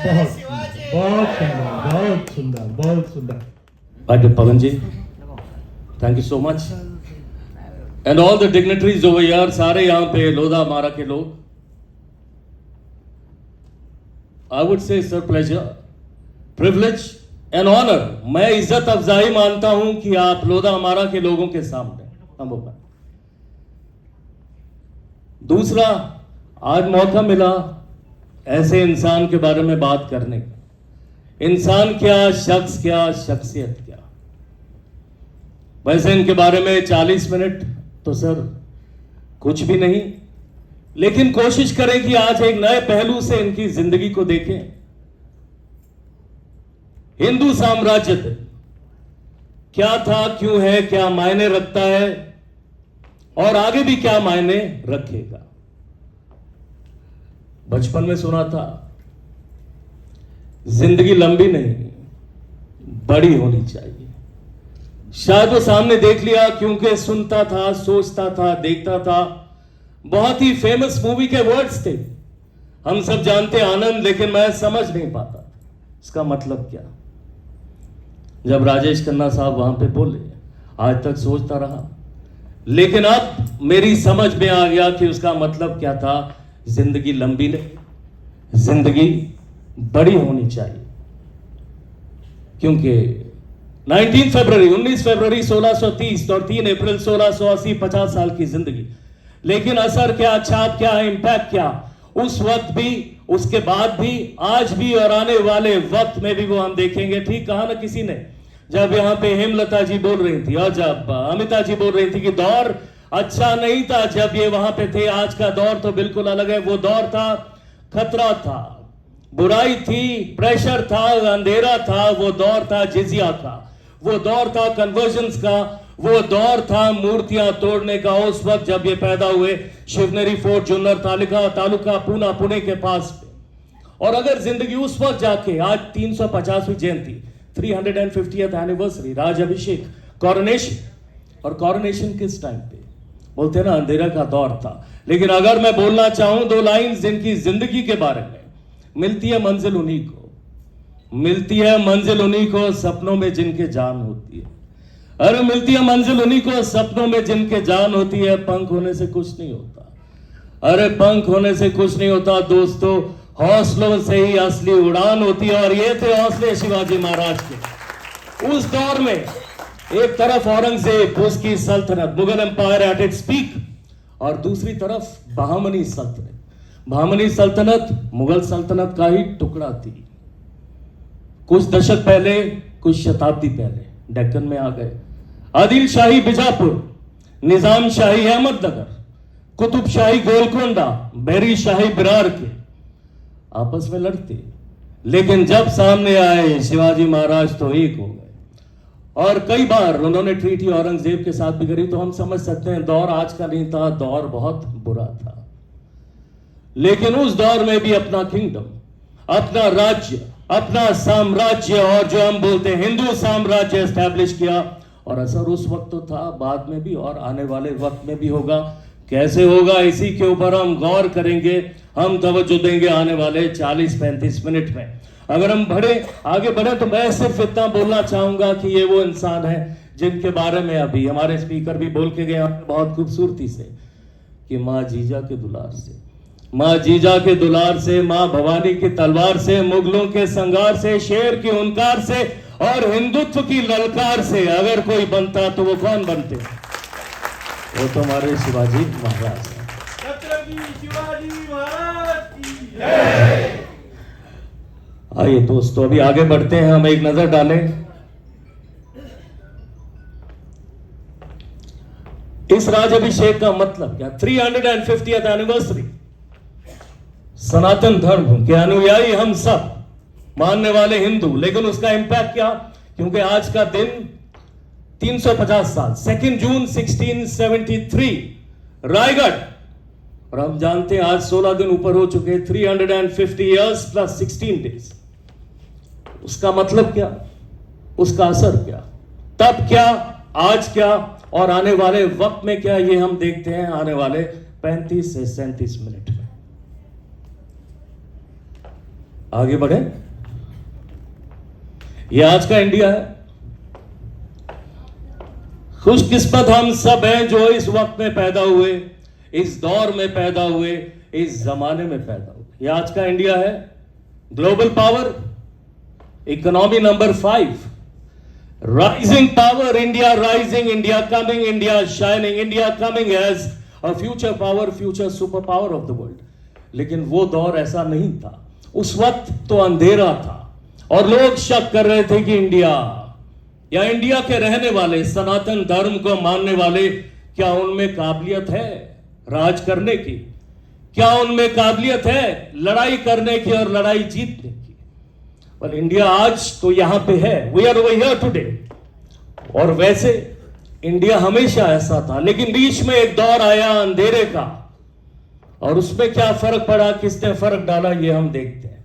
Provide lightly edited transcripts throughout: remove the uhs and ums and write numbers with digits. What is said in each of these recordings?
बहुत सुंदर, बहुत सुंदर, बहुत सुंदर। Dr. Pavan ji, thank you so much. And all the dignitaries over here, सारे यहाँ पे लोधा मारा के लोग, I would say it's a pleasure, privilege and honor. मैं इज्जत अफजाई मानता हूं कि आप लोधा हमारा के लोगों के सामने हम हो पाए। दूसरा, आज मौका मिला ऐसे इंसान के बारे में बात करने का। इंसान क्या, शख्स क्या, शख्सियत क्या। वैसे इनके बारे में 40 मिनट तो सर कुछ भी नहीं, लेकिन कोशिश करें कि आज एक नए पहलू से इनकी जिंदगी को देखें। हिंदू साम्राज्य क्या था, क्यों है, क्या मायने रखता है और आगे भी क्या मायने रखेगा। बचपन में सुना था, जिंदगी लंबी नहीं बड़ी होनी चाहिए। शायद वो सामने देख लिया, क्योंकि सुनता था, सोचता था, देखता था। बहुत ही फेमस मूवी के वर्ड्स थे, हम सब जानते आनंद, लेकिन मैं समझ नहीं पाता इसका मतलब क्या। जब राजेश खन्ना साहब वहां पे बोले, आज तक सोचता रहा, लेकिन अब मेरी समझ में आ गया कि उसका मतलब क्या था। जिंदगी लंबी नहीं, जिंदगी बड़ी होनी चाहिए। क्योंकि 19 फरवरी 1630 और 3 अप्रैल 1680, 50 साल की जिंदगी, लेकिन असर क्या, छाप क्या, इंपैक्ट क्या, उस वक्त भी, उसके बाद भी, आज भी और आने वाले वक्त में भी वो हम देखेंगे। ठीक कहा ना किसी ने, जब यहाँ पे हेमलता जी बोल रही थी और जब अमिता जी बोल रही थी कि दौर अच्छा नहीं था जब ये वहां पे थे, आज का दौर तो बिल्कुल अलग है। वो दौर था, खतरा था, बुराई थी, प्रेशर था, अंधेरा था। वो दौर था जिजिया का, वो दौर था कन्वर्जन्स का, वो दौर था मूर्तियां तोड़ने का। उस वक्त जब ये पैदा हुए, शिवनेरी फोर्ट, जुन्नर तालुका पूना, पुणे के पास पे। और अगर जिंदगी उस वक्त जाके, आज 350वीं जयंती, 350th एनिवर्सरी, राज अभिषेक, कॉरोनेशन, और कॉरोनेशन किस टाइम पे, बोलते हैं ना अंधेरा का दौर था। लेकिन अगर मैं बोलना चाहूं 2 लाइन जिनकी जिंदगी के बारे में, मिलती है मंजिल उन्हीं को, मिलती है मंजिल उन्हीं को सपनों में जिनके जान होती है। अरे मिलती है मंजिल उन्हीं को सपनों में जिनके जान होती है। पंख होने से कुछ नहीं होता, अरे पंख होने से कुछ नहीं होता दोस्तों, हौसलों से ही असली उड़ान होती है। और ये थे हौसले शिवाजी महाराज के। उस दौर में एक तरफ औरंगजेब, उसकी सल्तनत, Mughal empire at its peak, और दूसरी तरफ बहामनी सल्तनत। बहामनी सल्तनत मुगल सल्तनत का ही टुकड़ा थी। कुछ दशक पहले, कुछ शताब्दी पहले डेक्कन में आ गए। आदिल शाही बीजापुर, निजाम शाही अहमदनगर, कुतुब शाही गोलकोंडा, बैरी शाही बिरार के आपस में लड़ते, लेकिन जब सामने आए शिवाजी महाराज तो एक हो गए। और कई बार उन्होंने ट्रीटी औरंगजेब के साथ भी करी। तो हम समझ सकते हैं दौर आज का नहीं था, दौर बहुत बुरा था। लेकिन उस दौर में भी अपना किंगडम, अपना राज्य, अपना साम्राज्य, और जो हम बोलते हैं हिंदू साम्राज्य एस्टैब्लिश किया। और असर उस वक्त तो था, बाद में भी और आने वाले वक्त में भी होगा। कैसे होगा, इसी के ऊपर हम गौर करेंगे, हम तवज्जो देंगे आने वाले 40-35 मिनट में। अगर हम आगे बढ़े तो मैं सिर्फ इतना बोलना चाहूंगा कि ये वो इंसान है जिनके बारे में अभी हमारे स्पीकर भी बोल के गए बहुत खूबसूरती से, कि माँ जीजा के दुलार से, माँ जीजा के दुलार से, माँ भवानी की तलवार से, मुगलों के संगार से, शेर की हुंकार से और हिंदुत्व की ललकार से अगर कोई बनता तो वो कौन बनते? वो तो हमारे शिवाजी महाराज हैं। छत्रपति शिवाजी महाराज की जय। आइए दोस्तों, अभी आगे बढ़ते हैं, हम एक नजर डालें इस राजाभिषेक का मतलब क्या। 350th एनिवर्सरी, सनातन धर्म के अनुयायी हम सब, मानने वाले हिंदू, लेकिन उसका इंपैक्ट क्या, क्योंकि आज का दिन 350 साल, 2 जून 1673, रायगढ़, और हम जानते हैं आज 16 दिन ऊपर हो चुके, 350 years plus 16 days। उसका मतलब क्या, उसका असर क्या, तब क्या, आज क्या और आने वाले वक्त में क्या, ये हम देखते हैं आने वाले 35 से 37 मिनट में। आगे बढ़े। ये आज का इंडिया है। खुशकिस्मत हम सब हैं जो इस वक्त में पैदा हुए, इस दौर में पैदा हुए, इस जमाने में पैदा हुए। ये आज का इंडिया है। Global power, economy number 5, rising power, India rising, India coming, India shining, India coming as a future power, future super power of the world. लेकिन वो दौर ऐसा नहीं था। उस वक्त तो अंधेरा था और लोग शक कर रहे थे कि इंडिया या इंडिया के रहने वाले, सनातन धर्म को मानने वाले, क्या उनमें काबिलियत है राज करने की? क्या उनमें काबिलियत है लड़ाई करने की और लड़ाई जीतने की? पर इंडिया आज तो यहां पे है। We are over here today. और वैसे इंडिया हमेशा ऐसा था, लेकिन बीच में एक दौर आया अंधेरे का, और उसमें क्या फर्क पड़ा, किसने फर्क डाला, ये हम देखते हैं।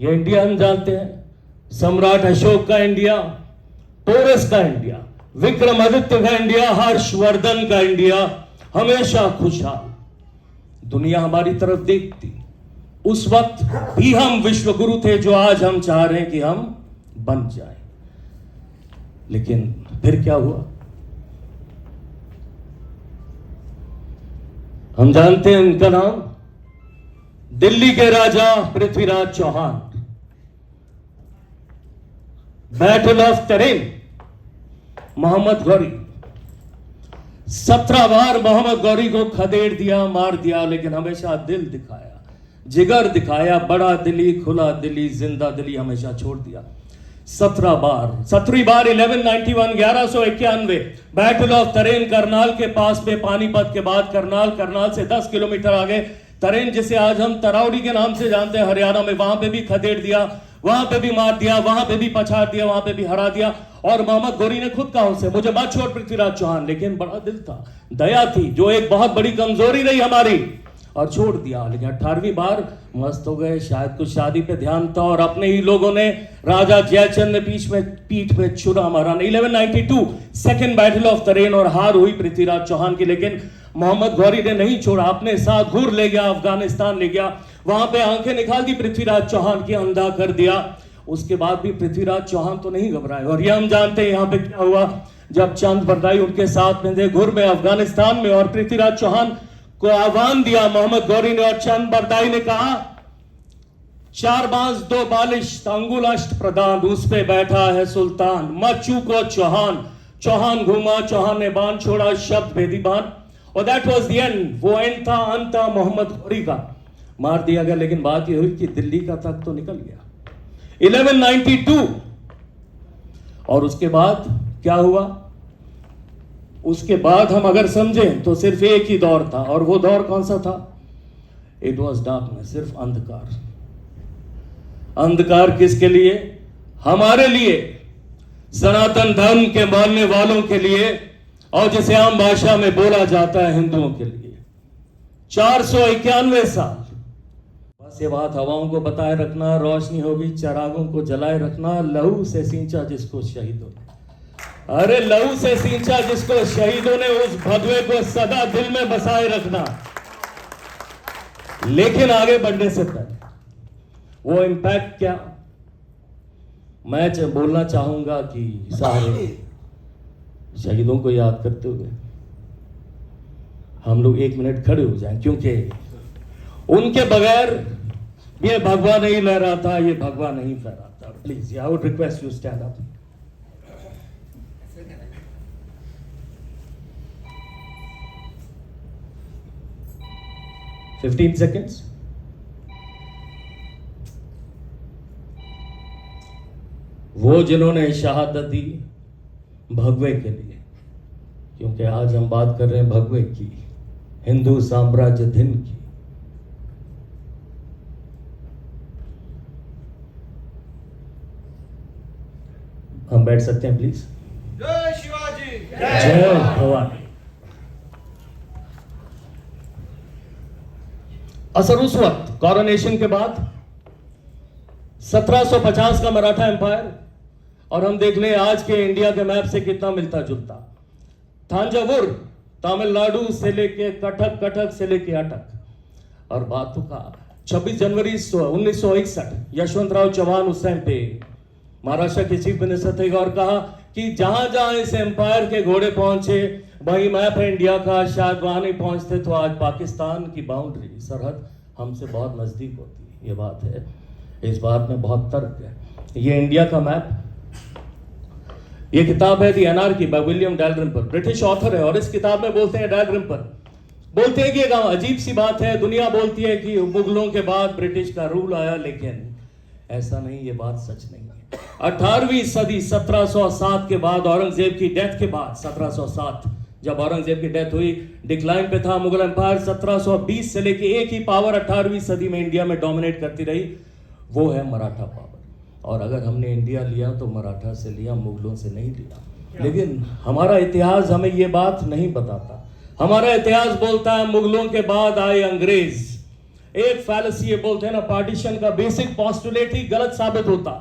ये इंडिया हम जानते हैं, सम्राट अशोक का इंडिया, पोरस का इंडिया, विक्रमादित्य का इंडिया, हर्षवर्धन का इंडिया, हमेशा खुशहाल। दुनिया हमारी तरफ देखती। उस वक्त भी हम विश्व गुरु थे, जो आज हम चाह रहे हैं कि हम बन जाए। लेकिन फिर क्या हुआ? हम जानते हैं उनका नाम, दिल्ली के राजा पृथ्वीराज चौहान। बैटल ऑफ तरेन, मोहम्मद गौरी 17 बार मोहम्मद गौरी को खदेड़ दिया, मार दिया, लेकिन हमेशा दिल दिखाया, जिगर दिखाया, बड़ा दिली, खुला दिली, जिंदा दिली हमेशा छोड़ दिया। 17 बार, 17वीं बार 1191, 1191 बैटल ऑफ तरेन, करनाल के पास में, पानीपत के बाद करनाल, करनाल से 10 किलोमीटर आगे तरेन, जिसे आज हम तरावड़ी के नाम से जानते हैं हरियाणा में, वहां पे भी खदेड़ दिया, वहां पे भी मार दिया, वहां पे भी पछाड़ दिया, वहां पे भी हरा दिया। और मोहम्मद गौरी ने खुद कहा उसे, मुझे मत छोड़ पृथ्वीराज चौहान, लेकिन बड़ा दिल था, दया थी, जो एक बहुत बड़ी कमजोरी रही हमारी, और छोड़ दिया। लेकिन 18वीं बार मस्त हो गए, शायद कुछ शादी पे ध्यान था, और अपने ही लोगों ने, राजा जयचंद ने पीठ में छुरा मारा। 1192 सेकेंड बैटल ऑफ तरेन, और हार हुई पृथ्वीराज चौहान की। लेकिन मोहम्मद गौरी ने नहीं छोड़ा, अपने साथ घूर ले गया, अफगानिस्तान ले गया, वहां पे आंखें निकाल दी पृथ्वीराज चौहान की, अंधा कर दिया। उसके बाद भी पृथ्वीराज चौहान तो नहीं घबराए। और ये हम जानते हैं यहाँ पे क्या हुआ, जब चंद बरदाई उनके साथ में थे घुर में अफगानिस्तान में, और पृथ्वीराज चौहान को आह्वान दिया मोहम्मद गौरी ने, और चंद बरदाई ने कहा, 4 बांस 2 बालिश, अंगुल अष्ट प्रदान, उस पे बैठा है सुल्तान, मत चूको चौहान। चौहान घूमा, चौहान ने बाण छोड़ा, शब्द भेदी बाण, और दैट वाज द एंड। वो एंड था, अंत था मोहम्मद गौरी का, मार दिया गया। लेकिन बात यह हुई कि दिल्ली का तक तो निकल गया 1192। और उसके बाद क्या हुआ? उसके बाद हम अगर समझें तो सिर्फ एक ही दौर था, और वो दौर कौन सा था? इट वॉज डार्कनेस, सिर्फ अंधकार। अंधकार किसके लिए? हमारे लिए, सनातन धर्म के मानने वालों के लिए, और जिसे आम भाषा में बोला जाता है हिंदुओं के लिए। 491 साल बस ये बात हवाओं को बताए रखना, रोशनी होगी चिरागों को जलाए रखना, लहू से सींचा जिसको शहीदों ने, अरे लहू से सींचा जिसको शहीदों ने, उस भगवे को सदा दिल में बसाए रखना। लेकिन आगे बढ़ने से पहले वो इंपैक्ट क्या, मैं बोलना चाहूंगा कि सारे शहीदों को याद करते हुए हम लोग 1 मिनट खड़े हो जाएं, क्योंकि उनके बगैर ये भगवा नहीं लहराता, ये भगवा नहीं फहराता। Please I would request you stand up. $15 seconds। वो जिन्होंने शहादत दी भगवे के लिए, क्योंकि आज हम बात कर रहे हैं भगवे की, हिंदू साम्राज्य दिन की। हम बैठ सकते हैं प्लीज। जय शिवाजी, जय भवानी। असर उस वक्त कॉरोनेशन के बाद 1750 का मराठा एम्पायर, और हम देख लें आज के इंडिया के मैप से कितना मिलता जुलता। थांजावुर तमिलनाडु से लेके कटक, कटक से लेके अटक, और बात तो का 26 जनवरी 1961 यशवंतराव चौहान उस टाइम पे महाराष्ट्र के चीफ मिनिस्टर थे और कहा कि जहां जहां इस एम्पायर के घोड़े पहुंचे वही मैप है इंडिया का, शायद वहां नहीं पहुंचते तो आज पाकिस्तान की बाउंड्री सरहद हमसे बहुत नजदीक होती। ये बात है, इस बात में बहुत तर्क है। ये इंडिया का मैप, ये किताब है the anarchy by William Dalrymple, British author है और इस किताब में बोलते हैं डैलरिम्पल बोलते हैं कि एक अजीब सी बात है, दुनिया बोलती है कि मुगलों के बाद ब्रिटिश का रूल आया, लेकिन ऐसा नहीं, ये बात सच नहीं है। 18वीं सदी 1707 के बाद औरंगजेब की डेथ के बाद 1707 जब औरंगजेब की डेथ हुई, डिक्लाइन पे था मुगल एम्पायर। 1720 से लेके एक ही पावर 18वीं सदी में इंडिया में डोमिनेट करती रही, वो है मराठा पावर। और अगर हमने इंडिया लिया तो मराठा से लिया, मुगलों से नहीं लिया। लेकिन हमारा इतिहास हमें ये बात नहीं बताता। हमारा इतिहास बोलता है मुगलों के बाद आए अंग्रेज। एक फैलेसी ये बोलते हैं ना, पार्टीशन का बेसिक पोस्टुलेट ही गलत साबित होता।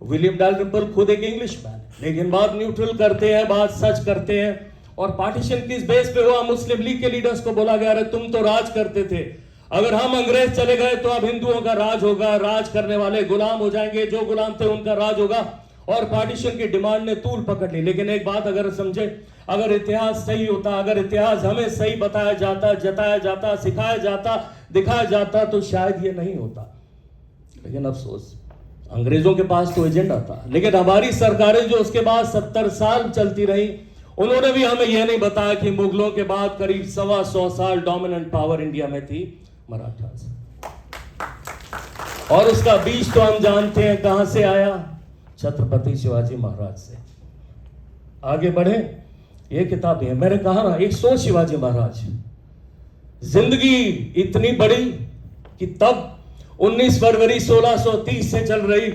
विलियम डैलरिम्पल खुद एक इंग्लिशमैन है, लेकिन बात न्यूट्रल करते हैं, बात सच करते हैं। और पार्टीशन किस बेस पे हुआ? मुस्लिम लीग के लीडर्स को बोला गया, अरे तुम तो राज करते थे, अगर हम अंग्रेज चले गए तो अब हिंदुओं का राज होगा, राज करने वाले गुलाम हो जाएंगे, जो गुलाम थे उनका राज होगा। और पार्टीशन की डिमांड ने तूल पकड़ ली। लेकिन एक बात अगर समझे, अगर इतिहास सही होता, अगर इतिहास हमें सही बताया जाता, जताया जाता, सिखाया जाता, दिखाया जाता, तो शायद ये नहीं होता। लेकिन अफसोस, अंग्रेजों के पास तो एजेंडा था, लेकिन हमारी सरकारें जो उसके बाद 70 साल चलती रही, उन्होंने भी हमें यह नहीं बताया कि मुगलों के बाद करीब 125 साल डोमिनेंट पावर इंडिया में थी मराठास। और उसका बीज तो हम जानते हैं कहां से आया, छत्रपति शिवाजी महाराज से। आगे बढ़े, ये किताब है, मैंने कहा ना, एक सोच शिवाजी महाराज, जिंदगी इतनी बड़ी कि तब 19 फरवरी 1630 से चल रही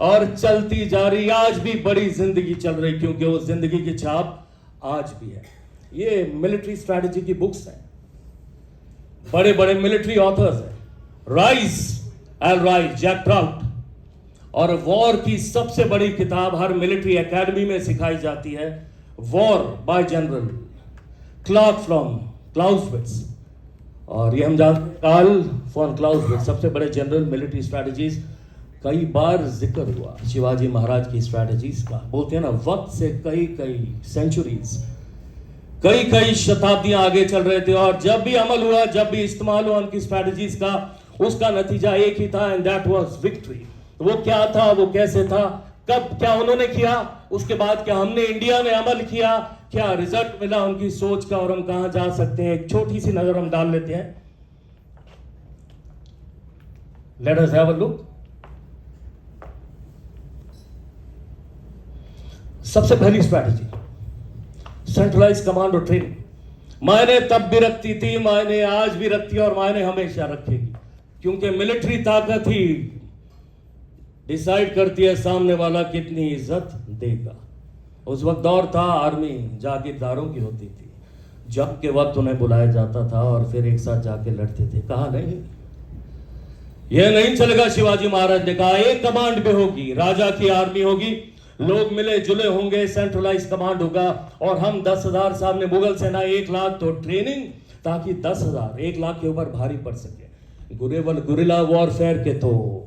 और चलती जा रही, आज भी बड़ी जिंदगी चल रही, क्योंकि वो जिंदगी की छाप आज भी है। ये मिलिट्री स्ट्रैटेजी की बुक्स हैं, बड़े बड़े मिलिट्री ऑथर्स हैं, Rice L Rice, Jack Trout. और वॉर की सबसे बड़ी किताब हर मिलिट्री एकेडमी में सिखाई जाती है, war by general Clark from Clausewitz. और ये हम जानते हैं कार्ल फॉन क्लाउज़विट्ज़, सबसे बड़े जनरल मिलिट्री स्ट्रैटेजीज। कई बार जिक्र हुआ शिवाजी महाराज की स्ट्रैटेजीज का। बोलते हैं ना, वक्त से कई सेंचुरीज, कई शताब्दियां आगे चल रहे थे, और जब भी अमल हुआ, जब भी इस्तेमाल हुआ उनकी स्ट्रैटेजीज का, उसका नतीजा एक ही था, एंड दैट वाज विक्ट्री। वो क्या था, वो कैसे था, कब क्या उन्होंने किया, उसके बाद क्या हमने इंडिया में अमल किया, क्या रिजल्ट मिला उनकी सोच का, और हम कहां जा सकते हैं, एक छोटी सी नजर हम डाल लेते हैं। Let us have a look. सबसे पहली स्ट्रैटेजी, सेंट्रलाइज कमांड और ट्रेनिंग। मायने तब भी रखती थी, मायने आज भी रखती है, और मायने हमेशा रखेगी, क्योंकि मिलिट्री ताकत ही डिसाइड करती है सामने वाला कितनी इज्जत देगा। उस वक्त दौर था, आर्मी जागीरदारों की होती थी, जब के वक्त उन्हें बुलाया जाता था और फिर एक साथ जाके लड़ते थे। कहा नहीं, यह नहीं चलेगा। शिवाजी महाराज ने कहा एक कमांड पे होगी, राजा की आर्मी होगी, लोग मिले जुले होंगे, सेंट्रलाइज कमांड होगा, और हम 10,000 सामने मुगल सेना 1 लाख, तो ट्रेनिंग ताकि 10,000 1 लाख के ऊपर भारी पड़ सके। गुरिल्ला वॉरफेयर के तो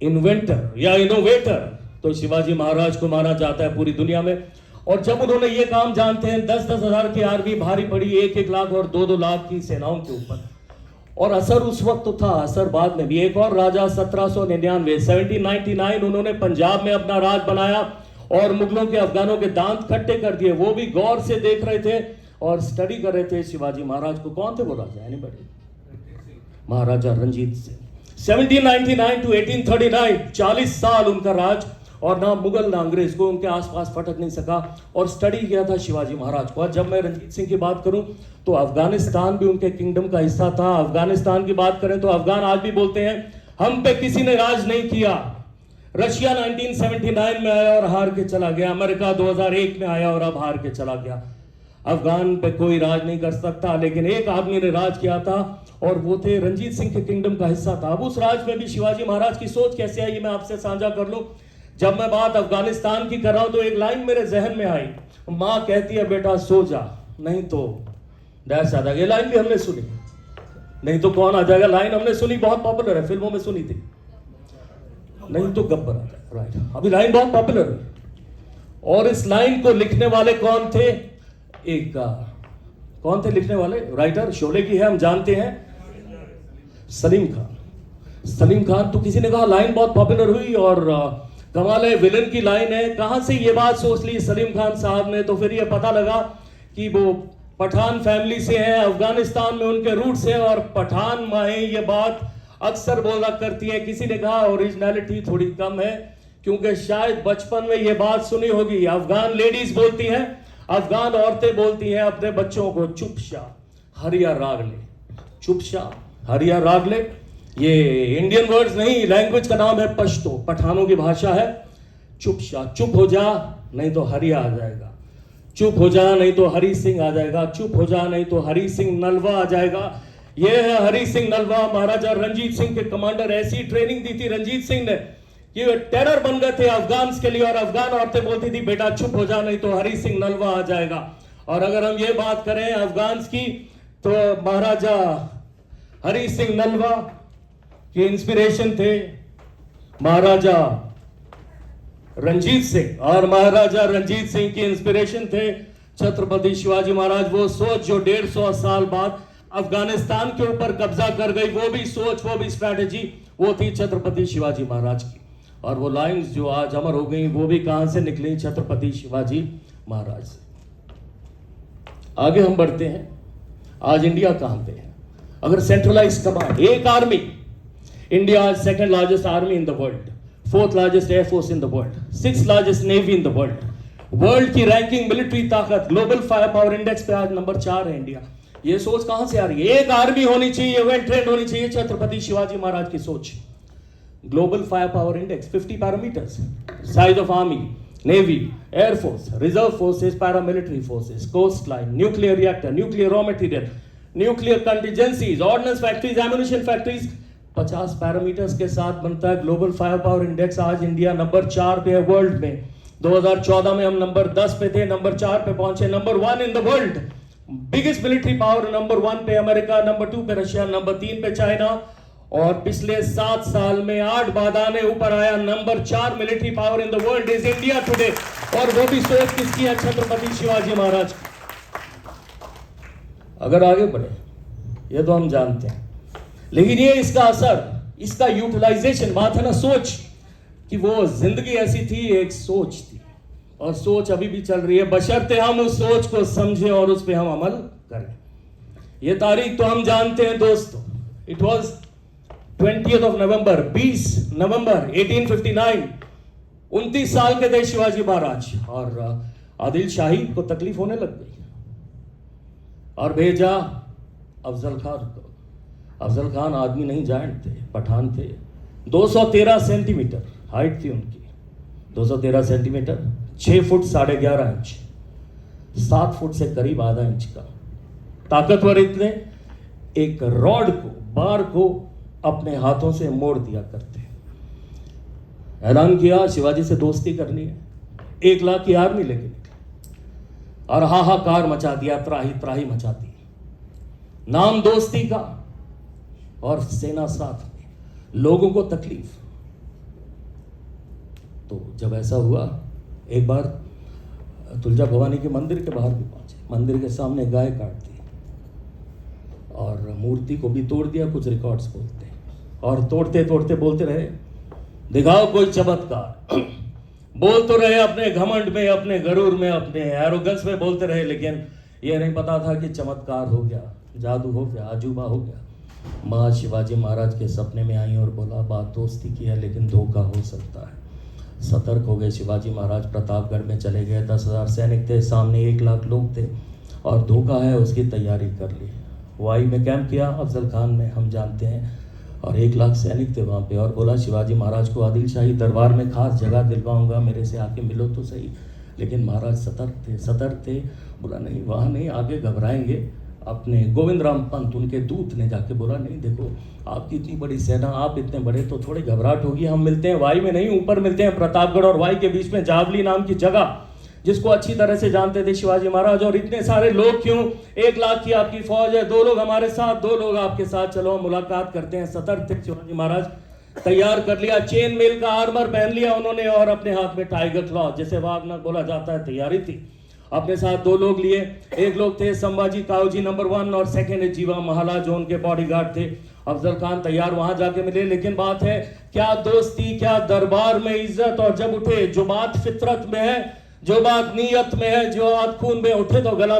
इन्वेंटर या इनोवेटर तो शिवाजी महाराज को माना जाता है पूरी दुनिया में। और जब उन्होंने ये काम, जानते हैं, 10-10 हजार की आर्मी भारी पड़ी 1-1 लाख और 2-2 लाख की सेनाओं के ऊपर। और असर उस वक्त तो था, असर बाद में भी। एक और राजा 1799 उन्होंने पंजाब में अपना राज बनाया और मुगलों के, अफगानों के दांत खट्टे कर दिए। वो भी गौर से देख रहे थे और स्टडी कर रहे थे शिवाजी महाराज को। कौन थे वो राजा? एनीबॉडी? महाराजा रंजीत सिंह। 1799 to 1839, 40 साल उनका राज, और ना मुगल ना अंग्रेज को उनके आसपास फटक नहीं सका। और स्टडी किया था शिवाजी महाराज को। जब मैं रंजीत सिंह की बात करूं तो अफगानिस्तान भी उनके किंगडम का हिस्सा था। अफगानिस्तान की बात करें तो अफगान आज भी बोलते हैं हम पे किसी ने राज नहीं किया। रशिया 1979 में आया और हार के चला गया। अमेरिका 2001 में आया और अब हार के चला गया। अफगान पे कोई राज नहीं कर सकता, लेकिन एक आदमी ने राज किया था और वो थे रंजीत सिंह के किंगडम का हिस्सा था। अब उस राज में भी शिवाजी महाराज की सोच कैसे आई, मैं आपसे साझा कर लूं। जब मैं बात अफगानिस्तान की कर रहा हूं तो एक लाइन मेरे जहन में आई, मां कहती है बेटा सो जा नहीं तो डैश आ जाएगा। ये लाइन भी हमने सुनी। नहीं तो कौन आ जाएगा। लाइन हमने सुनी, बहुत पॉपुलर है, फिल्मों में सुनी थी। नहीं तो गब्बर आ जाएगा, राइट। अभी लाइन बहुत पॉपुलर है। और इस लाइन को लिखने वाले कौन थे? कौन थे लिखने वाले? राइटर शोले की है, हम जानते हैं, सलीम खान। सलीम खान। तो किसी ने कहा लाइन बहुत पॉपुलर हुई और कमाल है, विलन की लाइन है। कहां से ये बात सोच ली सलीम खान साहब ने? तो फिर ये पता लगा कि वो पठान फैमिली से हैं, अफगानिस्तान में उनके रूट्स हैं और पठान माएं ये बात अक्सर बोला करती है। किसी ने कहा ओरिजिनलिटी थोड़ी कम है, क्योंकि शायद बचपन में ये बात सुनी होगी। अफगान लेडीज बोलती हैं, अफगान औरतें बोलती हैं अपने बच्चों को, चुपशा हरिया राग ले, चुपशा हरिया राग ले। ये इंडियन वर्ड्स नहीं, लैंग्वेज का नाम है पश्तो, पठानों की भाषा है। चुपशा, चुप हो जा नहीं तो हरिया आ जाएगा, चुप हो जा नहीं तो हरी सिंह आ जाएगा, चुप हो जा नहीं तो हरी सिंह नलवा आ जाएगा। ये है हरी सिंह नलवा। महाराजा रंजीत सिंह के कमांडर, ऐसी ट्रेनिंग दी थी रंजीत सिंह ने, ये टेरर बन गए थे अफगान के लिए। और अफगान औरतें बोलती थी बेटा चुप हो जा नहीं तो हरी सिंह नलवा आ जाएगा। और अगर हम ये बात करें अफगान की, तो महाराजा हरी सिंह नलवा के इंस्पिरेशन थे महाराजा रंजीत सिंह, और महाराजा रंजीत सिंह की इंस्पिरेशन थे छत्रपति शिवाजी महाराज। वो सोच जो 150 साल बाद अफगानिस्तान के ऊपर कब्जा कर गई, वो भी सोच, वो भी स्ट्रैटेजी, वो थी छत्रपति शिवाजी महाराज की। और वो लाइंस जो आज अमर हो गई, वो भी कहां से निकली? छत्रपति शिवाजी महाराज से। आगे हम बढ़ते हैं। आज इंडिया कहां पे है? अगर सेंट्रलाइज कमांड, एक army, India second largest army in the world, fourth largest air force in the world, sixth largest navy in the world, world की रैंकिंग मिलिट्री ताकत, ग्लोबल फायर पावर इंडेक्स पे आज नंबर 4 है इंडिया। ये सोच कहां से आ रही है? एक आर्मी होनी चाहिए, वेल ट्रेंड होनी चाहिए, छत्रपति शिवाजी महाराज की सोच। Global fire power index 50 parameters, size of army, navy, air force, reserve forces, paramilitary forces, coast line, nuclear reactor, nuclear raw material, nuclear contingencies, ordnance factories, ammunition factories, 50 parameters के साथ बनता है ग्लोबल फायर पावर इंडेक्स। आज India number 4 पे है world में। 2014 में हम नंबर 10 पे थे, नंबर 4 पे पहुंचे, number 1 in the world. Biggest military power, number 1 पे अमेरिका, नंबर 2 पे रशिया, नंबर 3 पे चाइना। और पिछले 7 साल में 8 बादाने ऊपर आया, number 4 military power in the world is India today. और वो भी सोच किसकी है? छत्रपति शिवाजी महाराज की। अगर आगे बढ़े, ये तो हम जानते हैं, लेकिन ये इसका असर, इसका यूटिलाइजेशन, बात है ना सोच, कि वो जिंदगी ऐसी थी, एक सोच थी, और सोच अभी भी चल रही है, बशर्ते हम उस सोच को समझें और उस पर हम अमल करें। ये तारीख तो हम जानते हैं दोस्तों, it was 20th of November, 20 नवंबर 1859। 29 साल के थे शिवाजी महाराज, और आदिल शाही को तकलीफ होने लग गई और भेजा अफजल खान को। अफजल खान आदमी नहीं, जायंट थे, पठान थे। 213 सेंटीमीटर हाइट थी उनकी, 213 सेंटीमीटर, 6 फुट 11.5 इंच, 7 फुट से करीब आधा इंच का। ताकतवर इतने, एक रॉड को, बार को अपने हाथों से मोड़ दिया करते। ऐलान किया शिवाजी से दोस्ती करनी है, 1 लाख की आर्मी लेके निकले और हाहाकार मचा दिया, त्राही त्राही मचा दी। नाम दोस्ती का और सेना साथ में, लोगों को तकलीफ। तो जब ऐसा हुआ, एक बार तुलजा भवानी के मंदिर के बाहर भी पहुंचे, मंदिर के सामने गाय काट दी और मूर्ति को भी तोड़ दिया, कुछ रिकॉर्ड्स बोलते हैं। और तोड़ते तोड़ते बोलते रहे दिखाओ कोई चमत्कार। बोल तो रहे अपने घमंड में, अपने गरूर में, अपने एरोगेंस में बोलते रहे, लेकिन ये नहीं पता था कि चमत्कार हो गया, जादू हो गया, अजूबा हो गया। माँ शिवाजी महाराज के सपने में आई और बोला बात दोस्ती की है लेकिन धोखा हो सकता है। सतर्क हो गए शिवाजी महाराज, प्रतापगढ़ में चले गए। 10,000 सैनिक थे, सामने 1 लाख लोग थे और धोखा है उसकी तैयारी कर ली। वाई में कैंप किया अफजल खान में, हम जानते हैं, और 1 लाख सैनिक थे वहाँ पे। और बोला शिवाजी महाराज को आदिल शाही दरबार में खास जगह दिलवाऊंगा, मेरे से आके मिलो तो सही। लेकिन महाराज सतर्क थे। बोला नहीं, वहाँ नहीं, आगे घबराएंगे। अपने गोविंद राम पंत, उनके दूत ने जाके बोला नहीं देखो आपकी इतनी बड़ी सेना, आप इतने बड़े, तो थोड़ी घबराहट होगी, हम मिलते हैं वाई में नहीं, ऊपर मिलते हैं, प्रतापगढ़ और वाई के बीच में जावली नाम की जगह, जिसको अच्छी तरह से जानते थे शिवाजी महाराज। और इतने सारे लोग क्यों, 1 लाख की आपकी फौज है, 2 लोग हमारे साथ, 2 लोग आपके साथ, चलो हम मुलाकात करते हैं। सतर्क थे शिवाजी महाराज, तैयार कर लिया, चेन मेल का आर्मर पहन लिया उन्होंने और अपने हाथ में टाइगर क्लॉ जिसे वागनर बोला जाता है तैयारी थी। अपने साथ 2 लोग लिए, एक लोग थे संभाजी काओजी नंबर 1 और सेकेंड है जीवा महला जो उनके बॉडीगार्ड थे। अफजल खान तैयार वहां जाके मिले, लेकिन बात है क्या दोस्ती, क्या दरबार में इज्जत। और जब उठे, जो बात फितरत में है, जो बात नीयत में है, जो बात खून में, उठे तो गले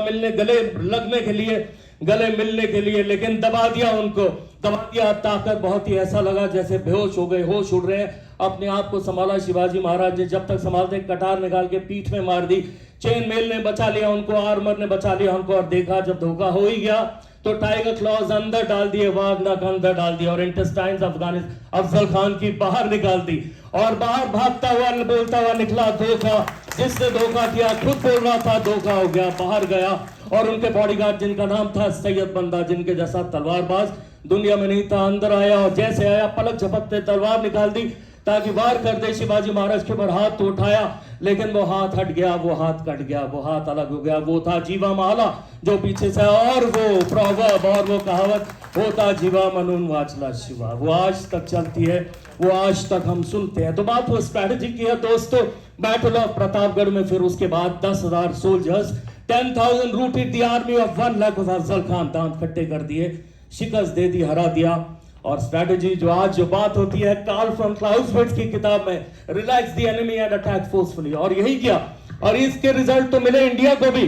लगने के लिए, गले मिलने के लिए, लेकिन दबा दिया उनको, दबा दिया। ताकत बहुत ही ऐसा लगा जैसे बेहोश हो गए, होश उड़ रहे हैं। अपने आप को संभाला शिवाजी महाराज ने, जब तक संभालते कटार निकाल के पीठ में मार दी। चेन मेल ने बचा लिया उनको, आर्मर ने बचा लिया उनको। और देखा जब धोखा हो ही गया तो टाइगर क्लॉज अंदर डाल दिए, वागनर का अंदर डाल दिया और इंटेस्टाइन्स अफजल खान की बाहर निकाल दी। और बाहर भागता हुआ बोलता हुआ निकला, धोखा, जिसने धोखा किया खुद बोल रहा था धोखा हो गया, बाहर गया। और उनके बॉडीगार्ड जिनका नाम था सैयद बंदा, जिनके जैसा तलवारबाज दुनिया में नहीं था, अंदर आया और जैसे आया पलक झपकते तलवार निकाल दी ताकि वार कर दे। शिवाजी महाराज के ऊपर हाथ तो उठाया, लेकिन वो हाथ हट गया, वो हाथ कट गया, वो हाथ अलग हो गया। वो था जीवा माला जो पीछे से, और वो प्रॉवर्ब और वो कहावत, होता जीवा मनून वाचला शिवा, वो आज तक चलती है, वो आज तक हम सुनते हैं। तो बात वो स्ट्रैटेजी की है दोस्तों। बैटल ऑफ प्रतापगढ़ में फिर उसके बाद 10,000 soldiers, 10,000 rooted the army of 1 lakh of Afzal Khan, दांत खट्टे कर दिए, शिकस्त दे दी, हरा दिया। और स्ट्रैटेजी जो आज जो बात होती है कार्ल फ्रॉम क्लाउज़विट्ज़ की किताब में, relax the enemy and attack forcefully, और यही किया और इसके रिजल्ट तो मिले इंडिया को भी।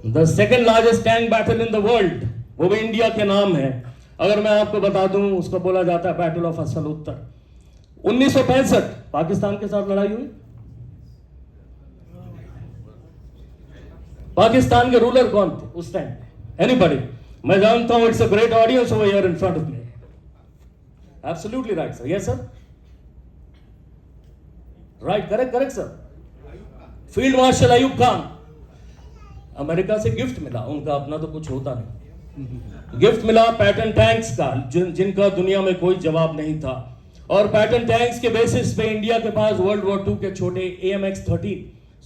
The second largest tank battle in the world, वो भी इंडिया के नाम है। अगर मैं आपको बता दूं, उसको बोला जाता है बैटल ऑफ असल उत्तर। 1965 पाकिस्तान के साथ लड़ाई हुई। पाकिस्तान के रूलर कौन थे उस टाइम? एनीबॉडी? मैं जानता हूं it's a great audience over here in front of me. Absolutely right sir, yes sir, right, correct sir. Field marshal Ayub Khan, America से गिफ्ट मिला, उनका अपना तो कुछ होता नहीं, गिफ्ट मिला पैटर्न टैंक्स का, जिनका दुनिया में कोई जवाब नहीं था। और पैटर्न टैंक्स के बेसिस पे इंडिया के पास वर्ल्ड वॉर 2 के छोटे AMX-13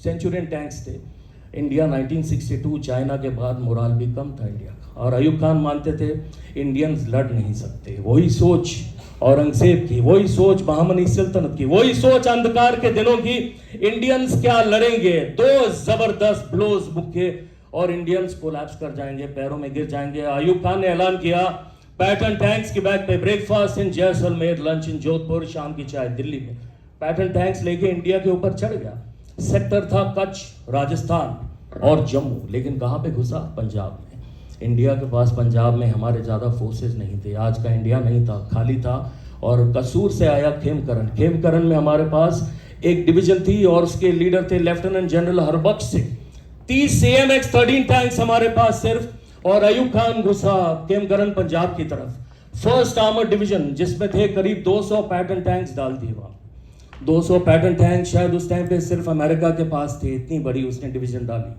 सेंचुरियन टैंक्स थे। इंडिया 1962 चाइना के बाद मोराल भी कम था इंडिया का, और अयूब खान मानते थे इंडियंस लड़ नहीं सकते। वही सोच औरंगजेब की, वही सोच बहमनी सल्तनत की, वही सोच अंधकार के दिनों की। इंडियंस क्या लड़ेंगे, 2 जबरदस्त ब्लोज बुके और इंडियंस कोलैप्स कर जाएंगे, पैरों में गिर जाएंगे। अयूब खान ने ऐलान किया पैटर्न टैंक्स की बैग पे, ब्रेकफास्ट इन जैसलमेर, लंच इन जोधपुर, शाम की चाय दिल्ली में। पैटर्न टैंक्स लेके इंडिया के ऊपर चढ़ गया। सेक्टर था कच्छ, राजस्थान और जम्मू, लेकिन कहां पे घुसा? पंजाब में। इंडिया के पास पंजाब में हमारे ज़्यादा फोर्सेस नहीं थे, आज का इंडिया नहीं था, खाली था। और कसूर से आया खेमकरन, खेमकरन में हमारे पास एक डिवीजन थी और उसके लीडर थे lieutenant general Harbakhsh Singh. 30 AMX-13 tanks हमारे पास सिर्फ। और अयूब खान घुसा खेमकरन पंजाब की तरफ। फर्स्ट आर्मर डिवीजन जिसमें थे करीब 200 पैटर्न टैंक्स डाल दिए वहां। 200 पैटर्न टैंक शायद उस टाइम पे सिर्फ अमेरिका के पास थे, इतनी बड़ी उसने डिवीजन डाली।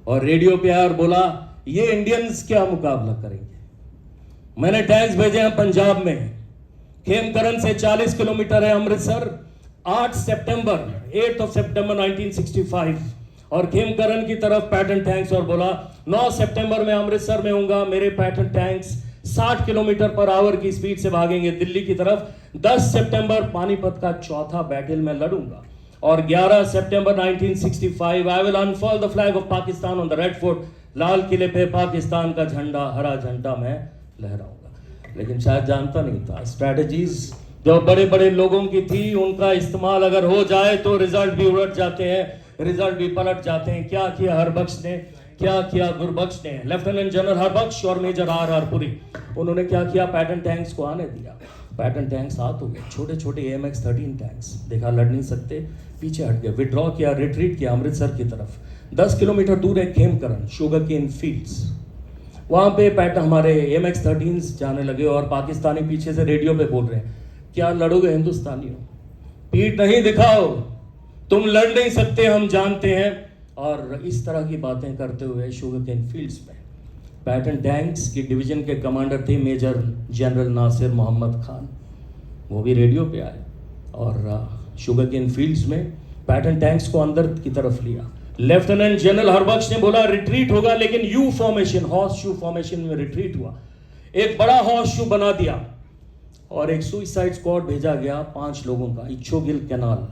और रेडियो पे आया और बोला ये इंडियंस क्या मुकाबला करेंगे। मैंने टैंक्स भेजे हैं पंजाब में, खेमकरन से 40 किलोमीटर है अमृतसर। 8 सितंबर 1965 और खेमकरन की तरफ पैटर्न टैंक्स, और बोला 9 सितंबर में अमृतसर में होऊंगा, मेरे pattern tanks 60 kilometre per hour की स्पीड से भागेंगे दिल्ली की तरफ। 10 सितंबर पानीपत का चौथा बैटल में लड़ूंगा। और 11 सितंबर 1965 I will unfurl the flag of Pakistan on the Red Fort, लाल किले पे पाकिस्तान का झंडा, हरा झंडा मैं लहराऊंगा। लेकिन शायद जानता नहीं था स्ट्रैटेजीज जो बड़े बड़े लोगों की थी, उनका इस्तेमाल अगर हो जाए तो रिजल्ट भी उलट जाते हैं, रिजल्ट भी पलट जाते हैं। क्या किया हरबख्श ने, क्या किया गुरबख्श ने, लेफ्टिनेंट जनरल हरबख्श और मेजर RR पुरी, उन्होंने क्या किया? पैटर्न टैंक्स को आने दिया। पैटर्न टैंक्स हाथ हो गए, छोटे छोटे AMX-13 टैंक्स, देखा लड़ नहीं सकते, पीछे हट गए, विड्रॉ किया, रिट्रीट किया अमृतसर की तरफ। 10 किलोमीटर दूर है खेमकरन, शुगर केन फील्ड्स, वहां पे हमारे AMX-13 जाने लगे और पाकिस्तानी पीछे से रेडियो पे बोल रहे हैं क्या लड़ोगे हिंदुस्तानियों, पीठ नहीं दिखाओ, तुम लड़ नहीं सकते, हम जानते हैं। और इस तरह की बातें करते हुए शुगर केन फील्ड्स में पैटर्न टैंक्स की डिवीजन के कमांडर थे मेजर जनरल नासिर मोहम्मद खान, वो भी रेडियो पे आए और शुगर केन फील्ड्स में पैटर्न टैंक्स को अंदर की तरफ लिया। लेफ्टिनेंट जनरल हरबख्श ने बोला रिट्रीट होगा, लेकिन you formation, horse shoe formation में रिट्रीट हुआ। एक बड़ा हॉर्स शू बना दिया और एक सुइसाइड स्क्वाड भेजा गया 5 लोगों का। इच्छोगिल कैनाल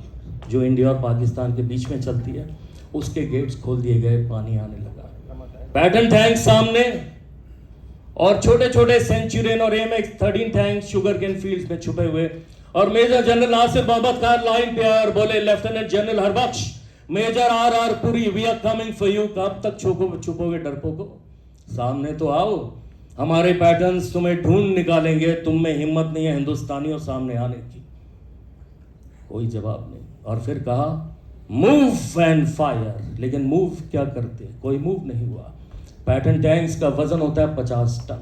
जो इंडिया और पाकिस्तान के बीच में चलती है, उसके गेट्स खोल दिए गए, पानी आने लगा। पैटर्न टैंक सामने और छोटे छोटे सेंचुरियन और MX-13 tank sugar cane fields में छुपे हुए। और major general Nasir Mohammad Khan line पे आए और बोले lieutenant general Harbakhsh, major RR Puri, we are coming for you. कब तक छुपोगे डरपोको? सामने तो आओ, हमारे पैटर्न्स तुम्हें ढूंढ निकालेंगे। तुम में हिम्मत नहीं है हिंदुस्तानियों सामने आने की। कोई जवाब नहीं। और फिर कहा मूव एंड फायर, लेकिन मूव क्या करते? कोई मूव नहीं हुआ। पैटर्न टैंक्स का वजन होता है 50 टन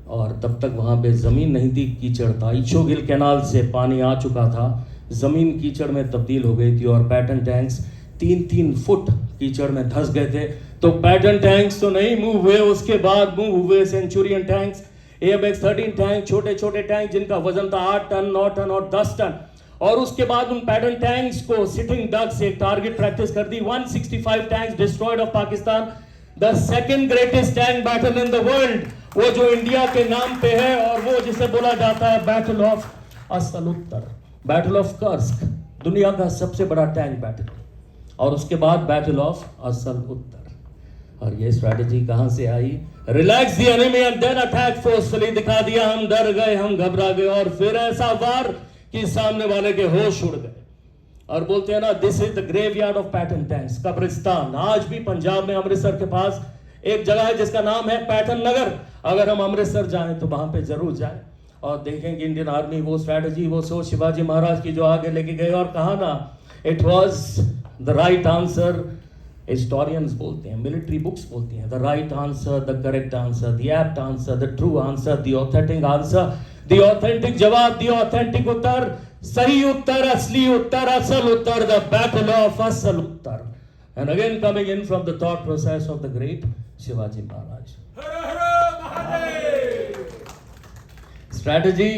और तब तक वहां पे जमीन नहीं थी, कीचड़ था। इच्छोगिल कैनाल से पानी आ चुका था, जमीन कीचड़ में तब्दील हो गई थी और पैटर्न टैंक्स 3-3 फुट कीचड़ में धंस गए थे। तो पैटर्न टैंक्स तो नहीं मूव हुए, उसके बाद मूव हुए सेंचुरियन टैंक्स, MX-13 टैंक, छोटे छोटे टैंक जिनका वजन था 8 टन, 9 टन और 10 टन। और उसके बाद उन पैटर्न टैंक्स को सिटिंग डक से एक टारगेट प्रैक्टिस कर दी। 165 tanks destroyed of Pakistan, the second greatest tank battle in the world, वो जो इंडिया के नाम पे है और वो जिसे बोला जाता है बैटल ऑफ असल उत्तर, बैटल ऑफ कर्स्क, दुनिया का सबसे बड़ा टैंक बैटल। और उसके बाद बैटल ऑफ असल उत्तर। और ये स्ट्रैटेजी कहां से आई? Relax the enemy and then attack forcefully. दिखा दिया हम डर गए, हम घबरा गए और फिर ऐसा वार कि सामने वाले के होश उड़ गए। और बोलते हैं ना, this is the graveyard of pattern tanks, कब्रिस्तान। आज भी पंजाब में अमृतसर के पास एक जगह है जिसका नाम है पैटर्न नगर। अगर हम अमृतसर जाएं तो वहां पे जरूर जाएं और देखेंगे इंडियन आर्मी वो स्ट्रैटेजी, वो सोच शिवाजी महाराज की जो आगे लेके गए। और कहा ना, it was the right answer. Historians बोलते हैं, मिलिट्री बुक्स बोलती हैं, the right answer, the correct answer, the apt answer, the true answer, the authentic answer, the authentic जवाब, द ऑथेंटिक उत्तर, सही उत्तर, असली उत्तर, असल उत्तर, द बैटल ऑफ असल उत्तर। And again coming in from the thought process of the great Shivaji Maharaj. Strategy,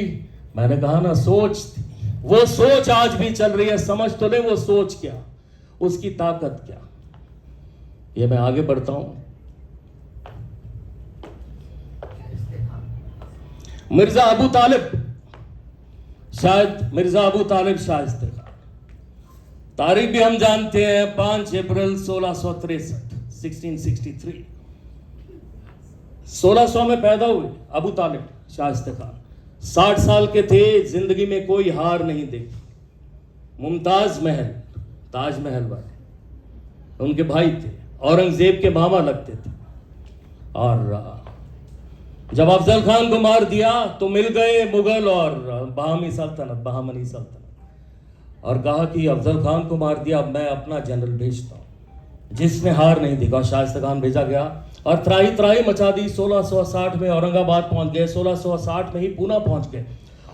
मैंने कहा ना, सोच थी। वो सोच आज भी चल रही है। समझ तो ले वो सोच क्या, उसकी ताकत क्या। ये मैं आगे बढ़ता हूं। मिर्जा अबू तालिब, शायद मिर्जा अबू तालिब शाइस्ते खान, तारीख भी हम जानते हैं, 5 अप्रैल 1663, 1663। 1600 में पैदा हुए अबू तालिब शाइस्ते खान। 60 साल के थे, जिंदगी में कोई हार नहीं देखी। मुमताज महल, ताजमहल वाले उनके भाई थे, औरंगजेब के मामा लगते थे। और जब अफजल खान को मार दिया तो मिल गए मुगल और बहामनी सल्तनत और कहा कि अफजल खान को मार दिया, अब मैं अपना जनरल भेजता हूं, जिसमें हार नहीं दिखा। शाइस्ता खान भेजा गया और त्राही त्राही मचा दी। 1660 में औरंगाबाद पहुंच गए, 1660 में ही पूना पहुंच गए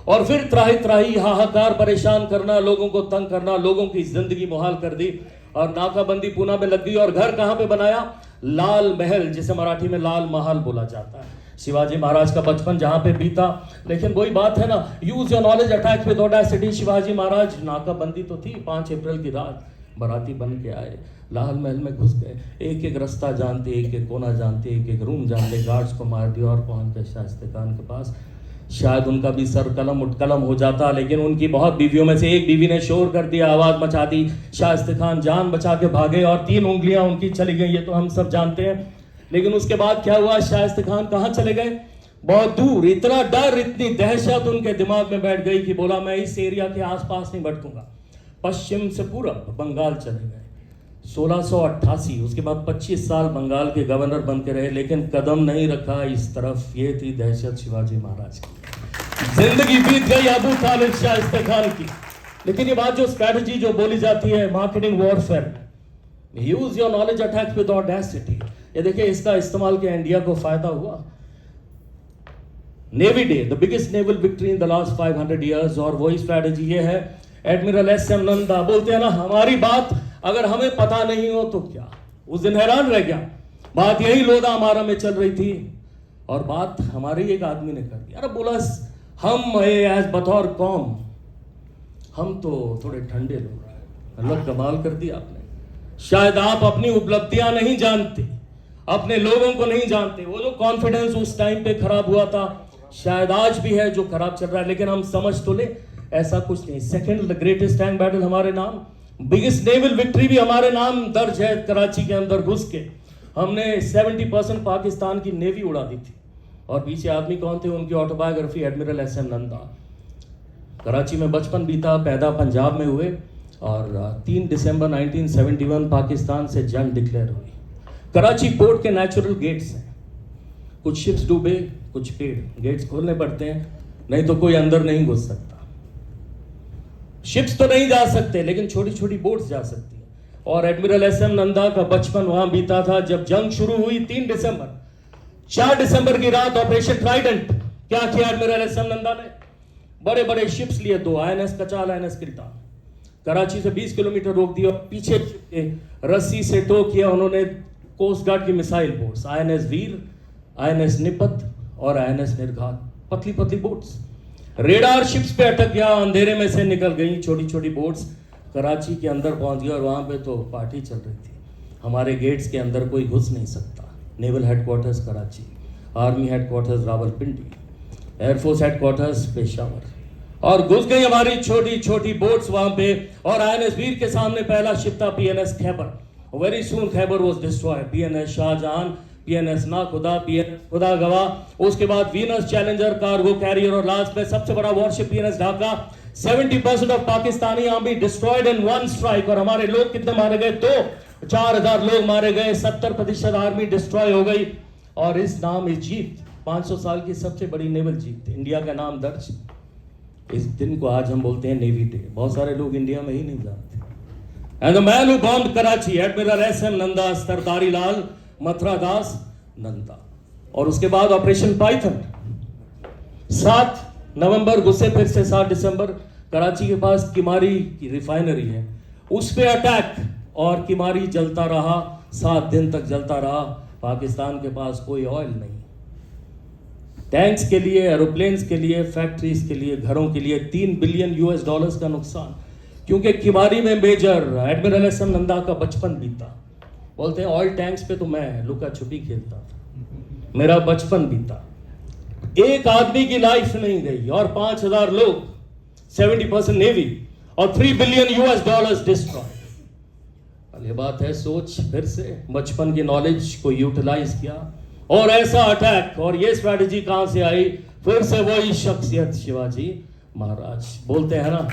और फिर त्राही त्राही हाहाकार, परेशान करना, लोगों को तंग करना, लोगों की जिंदगी मुहाल कर दी और नाकाबंदी पूना में लग गई। और घर कहां पे बनाया? लाल महल, जिसे मराठी में लाल महल बोला जाता है। शिवाजी महाराज का बचपन जहां पे बीता। लेकिन वही बात है ना, use your knowledge, attack with audacity. Shivaji Maharaj, नाकाबंदी तो थी, 5 अप्रैल की रात बाराती बन के आए, लाल महल में घुस गए, एक एक रास्ता जानते, एक एक कोना जानते, एक एक रूम जानते, गार्ड्स को मार दिया और पहुंच गए शाइस्ता खान के पास। शायद उनका भी सर कलम उठकलम हो जाता, लेकिन उनकी बहुत बीवियों में से एक बीवी ने शोर कर दिया, आवाज मचा दी। शाइस्ता खान जान बचा के भागे और 3 उंगलियां उनकी चली गई, ये तो हम सब जानते हैं। लेकिन उसके बाद क्या हुआ? शाइस्ता खान कहां चले गए? बहुत दूर। इतना डर, इतनी दहशत उनके दिमाग में बैठ गई कि बोला मैं इस एरिया के आसपास नहीं भटकूंगा। पश्चिम से पूरब बंगाल चले गए। 1688, उसके बाद 25 साल बंगाल के गवर्नर बन के रहे, लेकिन कदम नहीं रखा इस तरफ। ये थी दहशत शिवाजी महाराज की। जिंदगी बीत गई अबू तालिब शाइस्ता खान की। लेकिन ये बात जो स्ट्रैटेजी जो बोली जाती है marketing warfare, use your knowledge, attack with audacity, ये देखिए इसका इस्तेमाल किया, इंडिया को फायदा हुआ। Navy day, the biggest naval victory in the last 500 years. और वही स्ट्रैटेजी ये है। एडमिरल SM नंदा बोलते हैं ना, हमारी बात अगर हमें पता नहीं हो तो क्या। उस दिन हैरान रह गया, बात यही लोधा हमारा में चल रही थी और बात हमारे एक आदमी ने कर दी। अरे बोला, हम एज बतौर कौम हम तो थोड़े ठंडे लोग हैं, मतलब कमाल कर दिया आपने। शायद आप अपनी उपलब्धियां नहीं जानते, अपने लोगों को नहीं जानते। वो जो कॉन्फिडेंस उस टाइम पे खराब हुआ था, शायद आज भी है जो खराब चल रहा है, लेकिन हम समझ तो ले ऐसा कुछ नहीं। सेकंड ग्रेटेस्ट टैंक बैटल हमारे नाम, बिगेस्ट नेवल विक्ट्री भी हमारे नाम दर्ज है। कराची के अंदर घुस के हमने 70% पाकिस्तान की नेवी उड़ा दी थी। और पीछे आदमी कौन थे? उनकी autobiography admiral SM Nanda. Karachi में बचपन बीता, पैदा पंजाब में हुए और 3 दिसंबर 1971 पाकिस्तान से जंग डिक्लेयर हुई। कराची पोर्ट के नेचुरल गेट्स हैं, कुछ शिप्स डूबे, कुछ पेड़। गेट्स खोलने पड़ते हैं, नहीं तो कोई अंदर नहीं घुस सकता। शिप्स तो नहीं जा सकते, लेकिन छोटी छोटी बोट्स जा सकती हैं। और एडमिरल SM नंदा का बचपन वहां बीता था। जब जंग शुरू हुई 3 दिसंबर, 4 दिसंबर की रात ऑपरेशन ट्राइडेंट क्या किया एडमिरल SM नंदा ने? बड़े बड़े शिप्स लिए, 2 INS कचाल, INS किरतान, कराची से 20 किलोमीटर रोक दिया। पीछे रस्सी से टो किया उन्होंने कोस्ट गार्ड की मिसाइल बोट्स, INS वीर, INS निपत और INS निर्घात, पतली पतली बोट्स। रेडार शिप्स पे अटक गया, अंधेरे में से निकल गई छोटी छोटी बोट्स। कराची के अंदर पहुंच गया और वहां पे तो पार्टी चल रही थी। हमारे गेट्स के अंदर कोई घुस नहीं सकता। Naval headquarters Karachi, army headquarters Rawalpindi, air force headquarters Peshawar, और घुस गई हमारी छोटी छोटी बोट्स वहां पे। और INS वीर के सामने पहला शिप था PNS Khaibar. Very soon Khaibar was destroyed. PNS Shahjahan, PNS Nakhoda, PNS Khuda Gawah, उसके बाद वीनस चैलेंजर कार्गो कैरियर, और लास्ट में सबसे बड़ा warship PNS Dhaka. 70% of Pakistani army destroyed in one strike. और हमारे लोग कितने मारे गए? तो 4000 लोग मारे गए, 70% आर्मी डिस्ट्रॉय हो गई। और इस जीत 500 साल की सबसे बड़ी नेवल जीत, इंडिया का नाम दर्ज। इस दिन को आज हम बोलते हैं नेवी डे। बहुत सारे लोग इंडिया में ही नहीं जानते। And the man who bombed Karachi, admiral SM Nanda, Sardari Lal Mathuradas Nanda. और उसके बाद ऑपरेशन पाइथन, 7 नवंबर घुसे फिर से 7 दिसंबर। कराची के पास किमारी की रिफाइनरी है, उस पे अटैक, और किमारी जलता रहा, 7 दिन तक जलता रहा। पाकिस्तान के पास कोई ऑयल नहीं। टैंक्स के लिए, एरोप्लेन्स के लिए, फैक्ट्रीज के लिए, घरों के लिए $3 बिलियन का नुकसान, क्योंकि किमारी में मेजर एडमिरल SM नंदा का बचपन बीता। बोलते हैं ऑयल टैंक्स पे तो मैं लुका छुपी खेलता था, मेरा बचपन बीता। एक आदमी की लाइफ नहीं गई और 5000 लोग, 70% नेवी और $3 बिलियन डिस्ट्रॉय। ये बात है, सोच फिर से बचपन की नॉलेज को यूटिलाइज किया और ऐसा अटैक। और ये स्ट्रैटेजी कहां से आई? फिर से वही शख्सियत शिवाजी महाराज। बोलते हैं ना,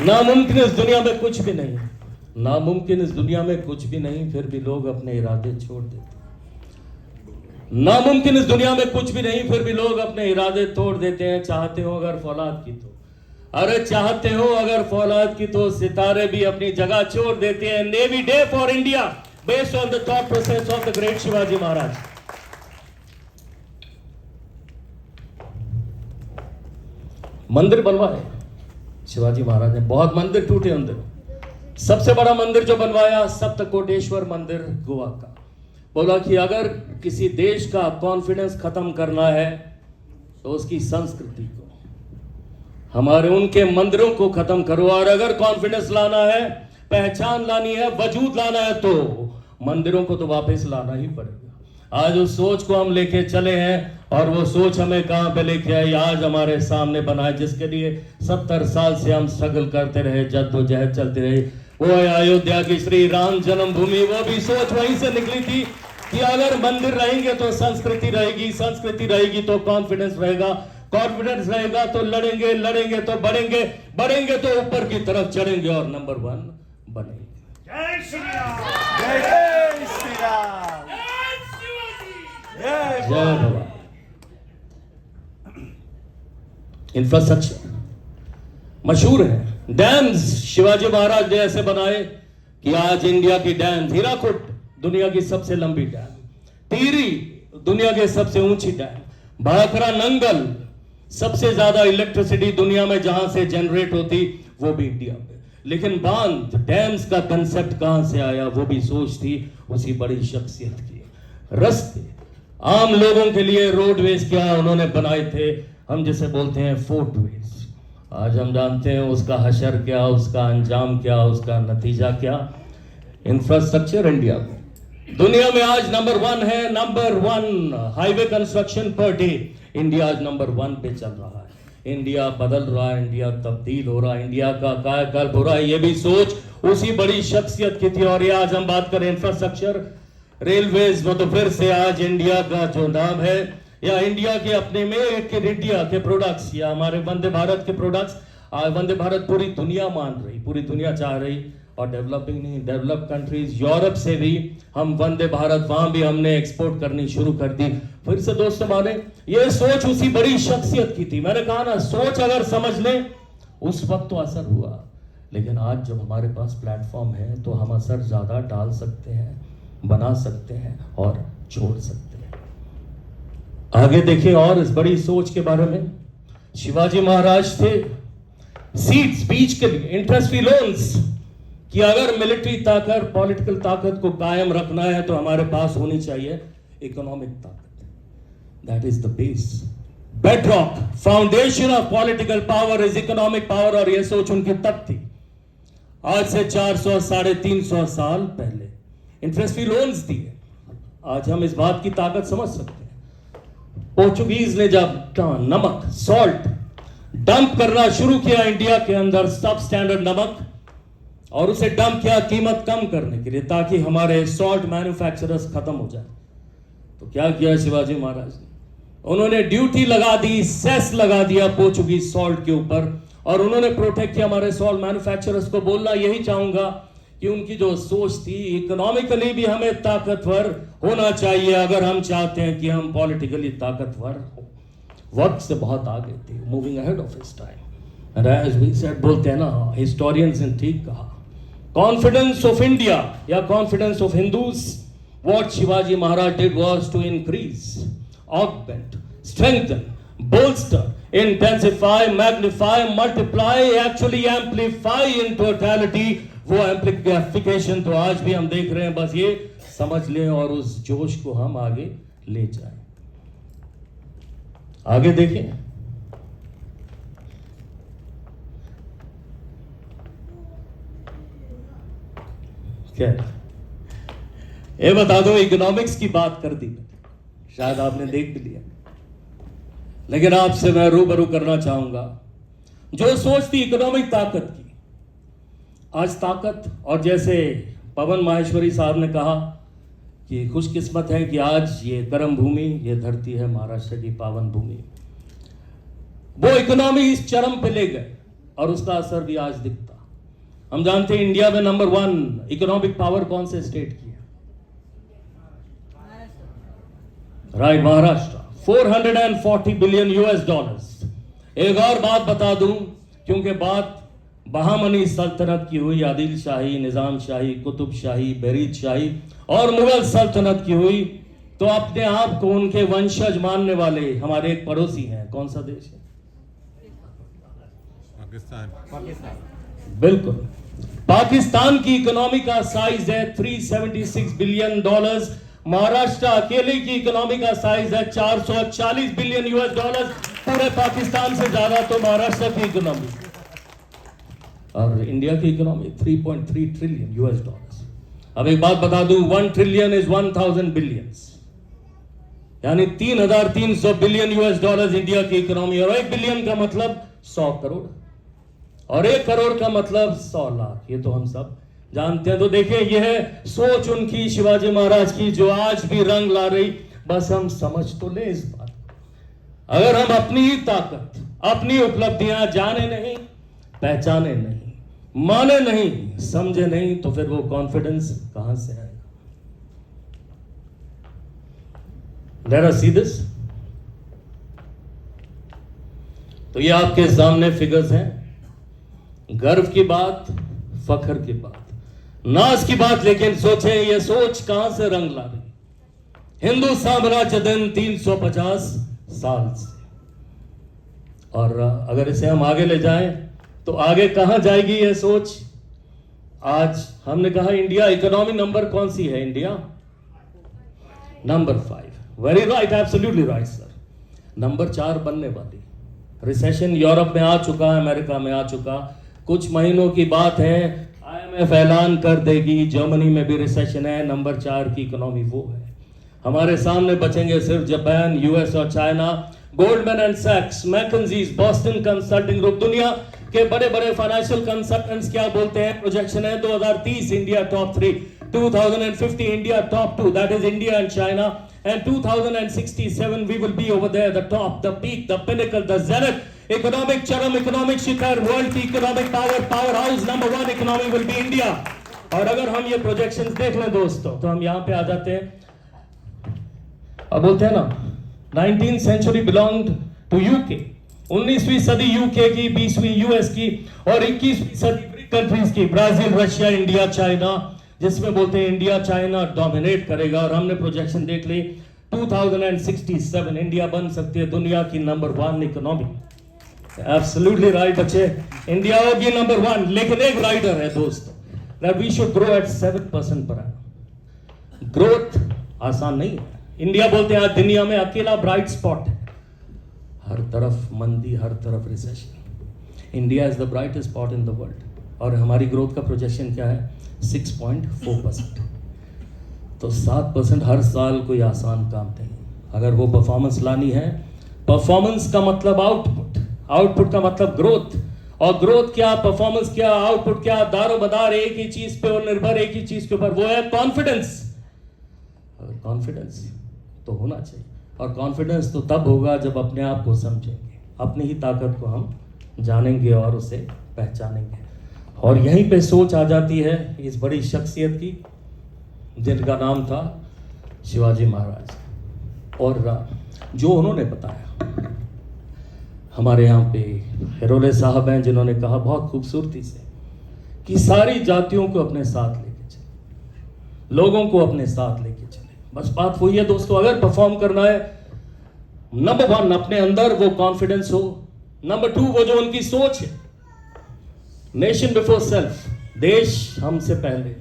नामुमकिन इस दुनिया में कुछ भी नहीं, नामुमकिन इस दुनिया में कुछ भी नहीं, फिर भी लोग अपने इरादे छोड़ देते। नामुमकिन इस दुनिया में कुछ भी नहीं, फिर भी लोग अपने इरादे तोड़ देते हैं। चाहते हो अगर फौलाद की तो, अरे चाहते हो अगर फौलाद की तो सितारे भी अपनी जगह छोड़ देते हैं। Navy day for India based on the thought process of the great Shivaji Maharaj. मंदिर बनवाए शिवाजी महाराज ने, बहुत मंदिर टूटे अंदर। सबसे बड़ा मंदिर जो बनवाया सप्तकोटेश्वर मंदिर गोवा का। बोला कि अगर किसी देश का कॉन्फिडेंस खत्म करना है तो उसकी संस्कृति को, हमारे उनके मंदिरों को खत्म करो। और अगर कॉन्फिडेंस लाना है, पहचान लानी है, वजूद लाना है, तो मंदिरों को तो वापस लाना ही पड़ेगा। आज उस सोच को हम लेके चले हैं और वो सोच हमें कहां पे लेके आई? आज हमारे सामने बनाए, जिसके लिए 70 साल से हम स्ट्रगल करते रहे, जद्दोजहद चलती रही। वो है अयोध्या की श्री राम जन्मभूमि। वो भी सोच वहीं से निकली थी कि अगर मंदिर रहेंगे तो संस्कृति रहेगी, संस्कृति रहेगी तो कॉन्फिडेंस रहेगा, कॉन्फिडेंस रहेगा तो लड़ेंगे, लड़ेंगे तो बढ़ेंगे, बढ़ेंगे तो ऊपर की तरफ चढ़ेंगे और नंबर 1 बनेंगे। जय श्री राम, जय श्री राम, जय भगवान। इंफ्रास्ट्रक्चर मशहूर है, डैम्स शिवाजी महाराज ने ऐसे बनाए कि आज इंडिया की डैम, हीराकुड दुनिया की सबसे लंबी डैम, टिहरी दुनिया के सबसे ऊंची डैम, भाखरा नंगल सबसे ज्यादा इलेक्ट्रिसिटी दुनिया में जहां से जनरेट होती वो भी इंडिया में। लेकिन बांध, डैम्स का कंसेप्ट कहां से आया? वो भी सोच थी उसी बड़ी शख्सियत की। रास्ते आम लोगों के लिए, रोडवेज क्या उन्होंने बनाए थे, हम जिसे बोलते हैं फोर्टवेज। आज हम जानते हैं उसका हशर क्या, उसका अंजाम क्या, उसका नतीजा क्या। इंफ्रास्ट्रक्चर इंडिया में दुनिया में आज नंबर 1 है, number 1 highway construction per day. India आज नंबर 1 पे चल रहा है। इंडिया बदल रहा है, इंडिया तब्दील हो रहा है, इंडिया का कायाकल्प हो रहा है। ये भी सोच उसी बड़ी शख्सियत की थी। और ये आज हम बात करें इंफ्रास्ट्रक्चर, रेलवेज में, तो फिर से आज इंडिया का जो नाम है, या इंडिया के अपने मेक इन इंडिया के प्रोडक्ट्स, या हमारे वंदे भारत के प्रोडक्ट्स, वंदे भारत पूरी दुनिया मान रही, पूरी दुनिया चाह रही। और डेवलपिंग नहीं, डेवलप कंट्रीज यूरोप से भी हम वंदे भारत, वहां भी हमने एक्सपोर्ट करनी शुरू कर दी। फिर से दोस्तों माने, ये सोच उसी बड़ी शख्सियत की थी। मैंने कहा ना, सोच अगर समझ लें उस वक्त तो असर हुआ, लेकिन आज जब हमारे पास प्लेटफॉर्म है तो हम असर ज्यादा डाल सकते हैं, बना सकते हैं और छोड़ सकते हैं। आगे देखिए और इस बड़ी सोच के बारे में। शिवाजी महाराज थे सीट्स बीच के लिए, इंटरेस्ट फ्री लोन्स, कि अगर मिलिट्री ताकत, पॉलिटिकल ताकत को कायम रखना है तो हमारे पास होनी चाहिए इकोनॉमिक ताकत। That is the base, bedrock, foundation of political power is economic power. और यह सोच उनकी तब थी, आज से 400 350 साल पहले इंटरेस्ट फ्री लोन्स दिए। आज हम इस बात की ताकत समझ सकते हैं। पोर्चुगीज ने जब नमक, सॉल्ट डंप करना शुरू किया इंडिया के अंदर, सब स्टैंडर्ड नमक, और उसे डंप किया कीमत कम करने के लिए, ताकि हमारे सॉल्ट मैन्युफैक्चरर्स खत्म हो जाए, तो क्या किया शिवाजी महाराज ने? उन्होंने ड्यूटी लगा दी, सेस लगा दिया पोर्चुगीज सॉल्ट के ऊपर, और उन्होंने प्रोटेक्ट किया हमारे सॉल्ट मैन्युफैक्चरर्स को। बोलना यही चाहूंगा कि उनकी जो सोच थी, इकोनॉमिकली भी हमें ताकतवर होना चाहिए अगर हम चाहते हैं कि हम पॉलिटिकली ताकतवर हो। वक्त से बहुत आगे थे, moving ahead of his time. And as we said, बोलते हैं ना हिस्टोरियंस ने ठीक कहा, confidence of India, या confidence of Hindus, what Shivaji Maharaj did was to increase, augment, strengthen, bolster, intensify, magnify, multiply, actually amplify in totality। वो amplification तो आज भी हम देख रहे हैं, बस ये समझ लें और उस जोश को हम आगे ले जाएं। आगे देखें, क्या ये बता दो, इकोनॉमिक्स की बात कर दी मैंने, शायद आपने देख भी लिया, लेकिन आपसे मैं रूबरू करना चाहूंगा जो सोच थी इकोनॉमिक ताकत की, आज ताकत। और जैसे पवन माहेश्वरी साहब ने कहा कि खुशकिस्मत है कि आज ये कर्म भूमि, ये धरती है महाराष्ट्र की पावन भूमि। वो इकोनॉमी इस चरम पे ले गए और उसका असर भी आज दिखता। हम जानते हैं इंडिया में नंबर 1 इकोनॉमिक पावर कौन से स्टेट की है? Right, Maharashtra. 440 billion US dollars. एक और बात बता दूं, क्योंकि बात बहामनी सल्तनत की हुई, आदिल शाही, निजाम शाही, कुतुब शाही, बेरीज शाही और मुगल सल्तनत की हुई, तो अपने आप को उनके वंशज मानने वाले हमारे एक पड़ोसी हैं। कौन सा देश है? पाकिस्तान। बिल्कुल, पाकिस्तान की इकोनॉमी का साइज है 376 बिलियन डॉलर्स। महाराष्ट्र अकेले की इकोनॉमी का साइज है 440 बिलियन US डॉलर्स। पूरे पाकिस्तान से ज्यादा तो महाराष्ट्र की इकोनॉमी, और इंडिया की इकोनॉमी 3.3 ट्रिलियन US डॉलर्स। अब एक बात बता दूं, 1 ट्रिलियन इज 1000 बिलियंस, यानी 3300 बिलियन US डॉलर्स इंडिया की इकोनॉमी। और 1 बिलियन का मतलब 100 करोड़, और 1 करोड़ का मतलब 100 लाख। ये तो हम सब जानते हैं। तो देखिए, यह सोच उनकी, शिवाजी महाराज की, जो आज भी रंग ला रही। बस हम समझ तो ले इस बात। अगर हम अपनी ही ताकत, अपनी उपलब्धियां जाने नहीं, पहचाने नहीं, माने नहीं, समझे नहीं, तो फिर वो कॉन्फिडेंस कहां से आएगा? Let us see this। तो ये आपके सामने फिगर्स हैं। गर्व की बात, फख्र की बात, नाज की बात, लेकिन सोचें ये सोच कहां से रंग ला रही? हिंदू साम्राज्य दिन 350 साल से। और अगर इसे हम आगे ले जाएं तो आगे कहां जाएगी ये सोच? आज हमने कहा इंडिया इकोनॉमी नंबर कौन सी है? India number 5। Very right, absolutely right sir. Number 4 बनने वाली। रिसेशन यूरोप में आ चुका है, अमेरिका में आ चुका, कुछ महीनों की बात है IMF ऐलान कर देगी जर्मनी में भी रिसेशन है, नंबर 4 की इकोनॉमी वो है। हमारे सामने बचेंगे सिर्फ जापान, यूएस और चाइना। गोल्डमैन एंड सैक्स, मैकेंजीज, बॉस्टन कंसल्टिंग ग्रुप, दुनिया के बड़े बड़े फाइनेंशियल कंसल्टेंट्स क्या बोलते हैं? प्रोजेक्शन है 2030 India top 3, 2050 India top 2, that is India and China, and 2067 we will be over there, the top, the peak, the pinnacle, the zenith, economic charam, economic shikhar, world की economic power house, number 1 economy will be India। और अगर हम ये projections देख लें दोस्तों, तो हम यहाँ पे आ जाते हैं। अब बोलते हैं ना 19th century belonged to UK, 19वीं सदी यूके की, 20वीं यूएस की और 21वीं सदी ब्रिक कंट्रीज की, ब्राजील, रशिया, इंडिया, चाइना, जिसमें बोलते हैं इंडिया चाइना डोमिनेट करेगा। और हमने प्रोजेक्शन देख ली 2067 इंडिया बन सकती है दुनिया की नंबर 1 इकोनॉमी। एब्सोल्युटली राइट बच्चे, इंडिया होगी नंबर 1, लेकिन एक राइडर है दोस्तों, that we should grow at 7% per annum. Growth आसान नहीं है। इंडिया बोलते हैं आज दुनिया में अकेला ब्राइट स्पॉट है, हर तरफ मंदी, हर तरफ recession. India is the brightest spot in the world और हमारी ग्रोथ का प्रोजेक्शन क्या है? 6.4%। तो 7% हर साल कोई आसान काम नहीं। अगर वो परफॉर्मेंस लानी है, परफॉर्मेंस का मतलब आउटपुट, आउटपुट का मतलब ग्रोथ, और ग्रोथ क्या, परफॉर्मेंस क्या, आउटपुट क्या, दारोमदार एक ही चीज पे और निर्भर एक ही चीज के ऊपर, वो है कॉन्फिडेंस। कॉन्फिडेंस तो होना चाहिए, और कॉन्फिडेंस तो तब होगा जब अपने आप को समझेंगे, अपनी ही ताकत को हम जानेंगे और उसे पहचानेंगे। और यहीं पे सोच आ जाती है इस बड़ी शख्सियत की, जिनका नाम था शिवाजी महाराज, और जो उन्होंने बताया। हमारे यहाँ पे हिरोले साहब हैं जिन्होंने कहा बहुत खूबसूरती से कि सारी जातियों को अपने साथ लेके चले, लोगों को अपने साथ लेके चले। बस बात वही है दोस्तों, अगर परफॉर्म करना है, नंबर 1 अपने अंदर वो कॉन्फिडेंस हो, नंबर 2 वो जो उनकी सोच है, नेशन बिफोर सेल्फ, देश हमसे पहले,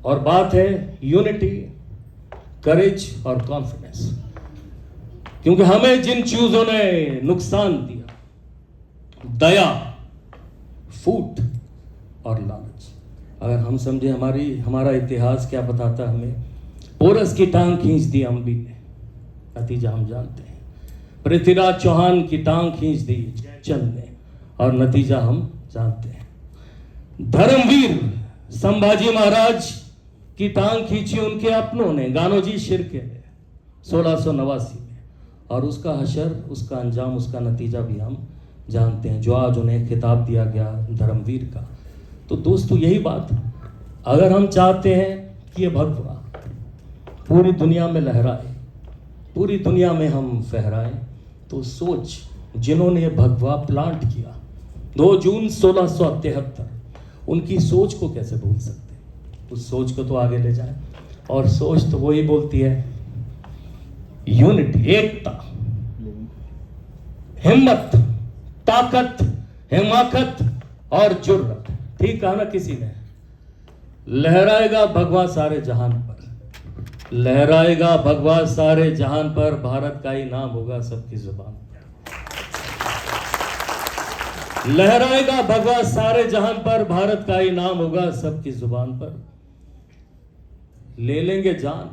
और बात है यूनिटी, करेज और कॉन्फिडेंस। क्योंकि हमें जिन चीजों ने नुकसान दिया, दया, फूट और लालच, अगर हम समझे हमारा इतिहास क्या बताता हमें, पोरस की टांग खींच दी अम्बी ने, नतीजा हम जानते हैं। पृथ्वीराज चौहान की टांग खींच दी जयचंद ने, और नतीजा हम जानते हैं। धर्मवीर संभाजी महाराज की टांग खींची उनके अपनों ने, गानोजी शिर्के ने 1689 में, और उसका हशर, उसका अंजाम, उसका नतीजा भी हम जानते हैं, जो आज उन्हें खिताब दिया गया धर्मवीर का। तो दोस्तों यही बात, अगर हम चाहते हैं कि ये भगवा पूरी दुनिया में लहराए, पूरी दुनिया में हम फहराएं, तो सोच, जिन्होंने ये भगवा प्लांट किया 2 जून 1673, उनकी सोच को कैसे भूल सकते? उस सोच को तो आगे ले जाए, और सोच तो वही बोलती है यूनिटी, एकता, हिम्मत, ताकत, हिमाकत और जुर्रत। ठीक कहा ना किसी ने, लहराएगा भगवा सारे जहान पर, लहराएगा भगवा सारे जहान पर, भारत का ही नाम होगा सबकी जुबान पर। लहराएगा भगवा सारे जहान पर, भारत का ही नाम होगा सबकी जुबान पर। ले लेंगे जान,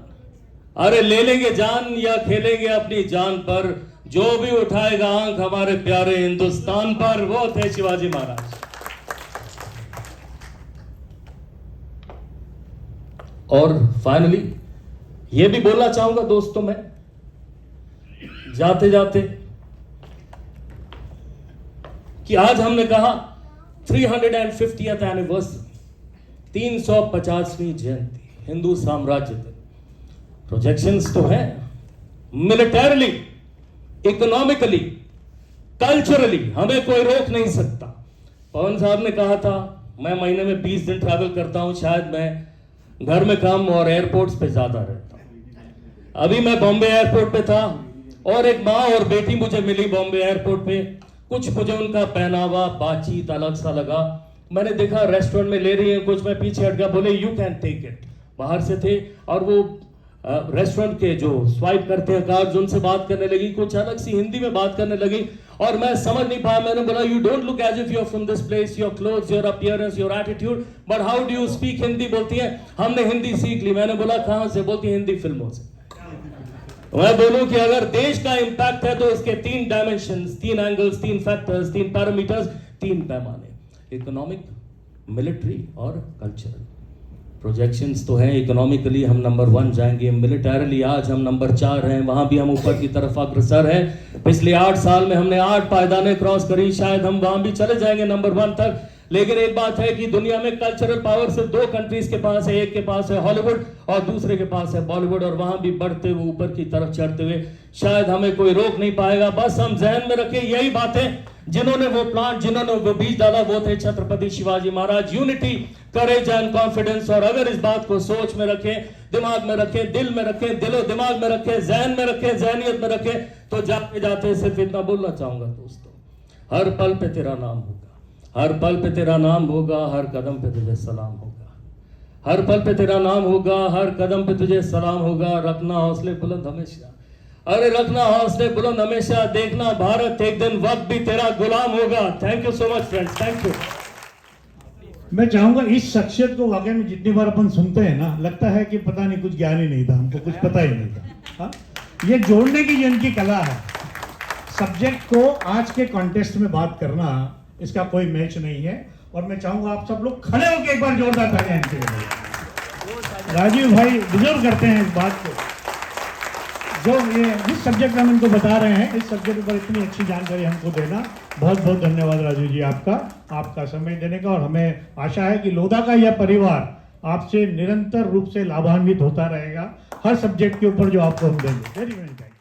अरे ले लेंगे जान, या खेलेंगे अपनी जान पर, जो भी उठाएगा आंख हमारे प्यारे हिंदुस्तान पर, वो थे शिवाजी महाराज। और फाइनली ये भी बोलना चाहूंगा दोस्तों मैं जाते जाते, कि आज हमने कहा 350th एनिवर्सरी, 350वीं जयंती, हिंदू साम्राज्य दिन। प्रोजेक्शंस तो हैं, मिलिटरली, इकोनॉमिकली, कल्चरली हमें कोई रोक नहीं सकता। पवन साहब ने कहा था मैं महीने में 20 दिन ट्रैवल करता हूं, शायद मैं घर में कम और एयरपोर्ट्स पे ज्यादा रहता हूं। अभी मैं बॉम्बे एयरपोर्ट पे था और एक माँ और बेटी मुझे मिली बॉम्बे एयरपोर्ट पे। कुछ मुझे उनका पहनावा, बातचीत अलग सा लगा। मैंने देखा रेस्टोरेंट में ले रही है कुछ, मैं पीछे हट गया, बोले यू कैन टेक इट। बाहर से थे और वो रेस्टोरेंट के जो स्वाइप करते हैं कार्ड्स, उनसे बात करने लगी, कुछ अलग सी हिंदी में बात करने लगी और मैं समझ नहीं पाया। मैंने बोला you don't look as if you are from this place, your clothes, your appearance, your attitude, but how do you speak Hindi. बोलती है हमने हिंदी सीख ली। मैंने बोला कहां से। बोलती है हिंदी फिल्मों से। मैं बोलूं कि अगर देश का इंपैक्ट है तो इसके 3 डायमेंशंस, 3 एंगल्स, 3 फैक्टर्स, 3 पैरामीटर्स, 3 पैमाने, इकोनॉमिक, मिलिट्री और कल्चरल। प्रोजेक्शंस तो हैं, इकोनॉमिकली हम नंबर 1 जाएंगे, मिलिटरीली आज हम नंबर 4 हैं, वहां भी हम ऊपर की तरफ अग्रसर हैं। पिछले 8 साल में हमने 8 पायदानें क्रॉस करी, शायद हम वहां भी चले जाएंगे नंबर 1 तक। लेकिन एक बात है कि दुनिया में कल्चरल पावर सिर्फ 2 कंट्रीज के पास है, एक के पास है हॉलीवुड और दूसरे के पास है बॉलीवुड, और वहां भी बढ़ते हुए ऊपर की तरफ चढ़ते हुए शायद हमें कोई रोक नहीं पाएगा। बस हम जहन में रखें यही बातें, जिन्होंने वो प्लांट, जिन्होंने वो बीज डाला वो थे Chhatrapati Shivaji Maharaj. Unity, courage and confidence. और अगर इस बात को सोच में रखें, दिमाग में रखें, दिल में रखें, दिलो दिमाग में रखें, जहन में रखें, जहनियत में रखें, तो जाते जाते सिर्फ इतना बोलना चाहूंगा दोस्तों, हर पल पे तेरा नाम होगा, हर पल पे तेरा नाम होगा, हर कदम पे तुझे सलाम होगा, हर पल पे तेरा नाम होगा, हर कदम पे तुझे सलाम होगा। रखना हौसले बुलंद हमेशा, अरे रखना हौसले बुलंद हमेशा, देखना भारत एक दिन वक्त भी तेरा गुलाम होगा। Thank you so much friends, thank you. मैं चाहूंगा इस शख्सियत को वाकई में जितनी बार अपन सुनते हैं ना, लगता है कि पता नहीं कुछ ज्ञान ही नहीं था, हमको कुछ पता ही नहीं था। हाँ? ये जोड़ने की जिनकी कला है, सब्जेक्ट को आज के कॉन्टेस्ट में बात करना, इसका कोई मैच नहीं है। और मैं चाहूंगा आप सब लोग खड़े होकर एक बार जोरदार तालियां इनके लिए। राजीव भाई डिजर्व करते हैं इस बात को, जो ये जिस सब्जेक्ट में हम इनको बता रहे हैं, इस सब्जेक्ट पर इतनी अच्छी जानकारी हमको देना। बहुत बहुत धन्यवाद राजीव जी आपका समय देने का। और हमें आशा है कि लोधा का यह परिवार आपसे निरंतर रूप से लाभान्वित होता रहेगा हर सब्जेक्ट के ऊपर जो आपको हम देंगे। Very very thank you.